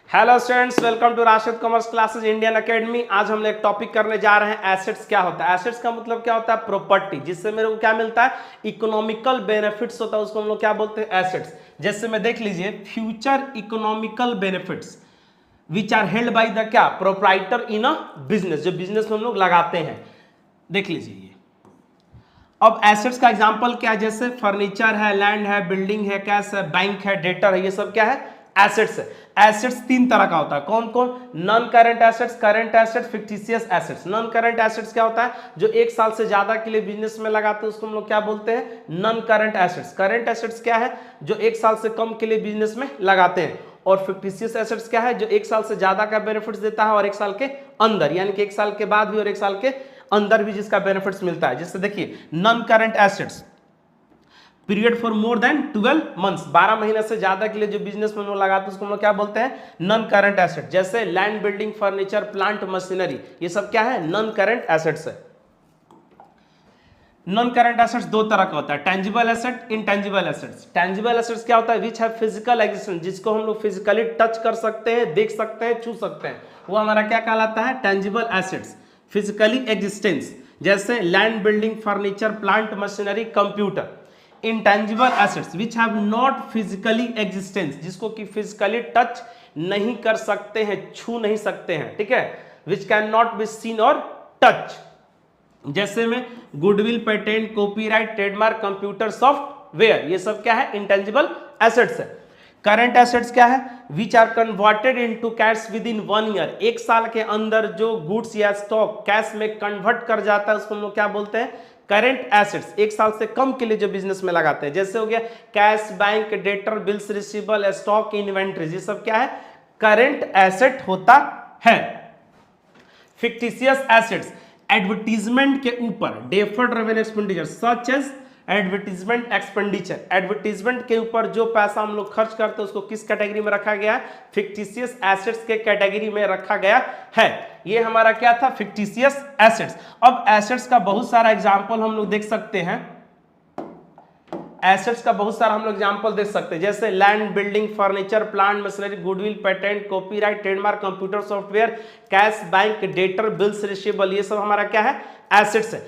Hello students, welcome to Rashid commerce classes Indian academy. आज हम लोग एक टॉपिक करने जा रहे हैं एसेट्स क्या होता है। एसेट्स का मतलब क्या होता है? प्रॉपर्टी, जिससे मेरे को क्या मिलता है? इकोनॉमिकल बेनिफिट्स होता है, उसको हम लोग क्या बोलते हैं? एसेट्स। जैसे में देख लीजिए, future economical benefits which are held by the क्या? प्रोप्राइटर इन अ बिजनेस, जो बिजनेस में हम लोग लगाते हैं। देख लीजिए ये। अब एसेट्स का एग्जांपल क्या है? जैसे फर्नीचर है, लैंड है, बिल्डिंग है, कैश है, बैंक है, डेटर है, ये सब क्या है? एसेट्स है। एसेट्स तीन तरह का होता है। कौन कौन? Non current assets, current assets, fictitious assets. Non current assets क्या होता है? जो एक साल से ज्यादा के लिए बिजनेस में लगाते हैं, उसको हम लोग क्या बोलते हैं? Non current assets. Current assets क्या है? जो एक साल से कम के लिए बिजनेस में लगाते हैं। और फिक्टिशियस एसेट्स क्या है? जो एक साल से ज्यादा का बेनिफिट्स देता है और एक साल के अंदर, यानी कि एक साल के बाद भी और एक साल के अंदर भी जिसका बेनिफिट्स मिलता है। जैसे देखिए, non current assets, period for more than 12 months, 12 महीने से ज्यादा के लिए जो बिजनेस में लोग लगाते हैं उसको हम लोग क्या बोलते हैं? Non current asset. जैसे land, building, furniture, plant, machinery, ये सब क्या है? नॉन करंट एसेट्स है। नॉन करंट एसेट्स दो तरह का होता है, tangible asset, intangible assets. Tangible assets क्या होता है? विच है फिजिकल एग्जिस्टेंस, जिसको हम लोग फिजिकली टच कर सकते हैं, देख सकते हैं, छू सकते हैं, वो हमारा क्या कहलाता है? Tangible assets, physically existence. जैसे land, building, furniture, plant, machinery, computer. Intangible assets which have not physically existence, जिसको कि फिजिकली टच नहीं कर सकते हैं, छू नहीं सकते हैं, ठीक है? Which can not be seen और टच। जैसे में goodwill, patent, copyright, trademark, computer software, ये सब क्या है? इंटेंजिबल एसेट्स है। करंट एसेट्स क्या है? Which are converted into cash within 1 year, एक साल के अंदर जो गुड्स या स्टॉक कैश में कन्वर्ट कर जाता है, उसको हम लोग क्या बोलते हैं? Current assets. एक साल से कम के लिए जो बिजनेस में लगाते हैं, जैसे हो गया cash, bank, debtor, bills receivable, stock, inventories, ये सब क्या है? करंट एसेट होता है। फिक्टिशियस एसेट्स, एडवर्टीजमेंट के ऊपर deferred revenue expenditure such as advertisement expenditure, advertisement के ऊपर जो पैसा हम लोग खर्च करते हैं उसको किस कैटेगरी में रखा गया है? फिक्टिशियस एसेट्स के कैटेगरी में रखा गया है। ये हमारा क्या था? Fictitious assets. अब एसेट्स का बहुत सारा एग्जांपल हम लोग देख सकते हैं। एसेट्स का बहुत सारा हम लोग एग्जांपल देख सकते हैं, जैसे land, building, furniture, plant, machinery, goodwill, patent, copyright, trademark, computer software, cash, bank, debtor, bills receivable, ये सब हमारा क्या है? एसेट्स है।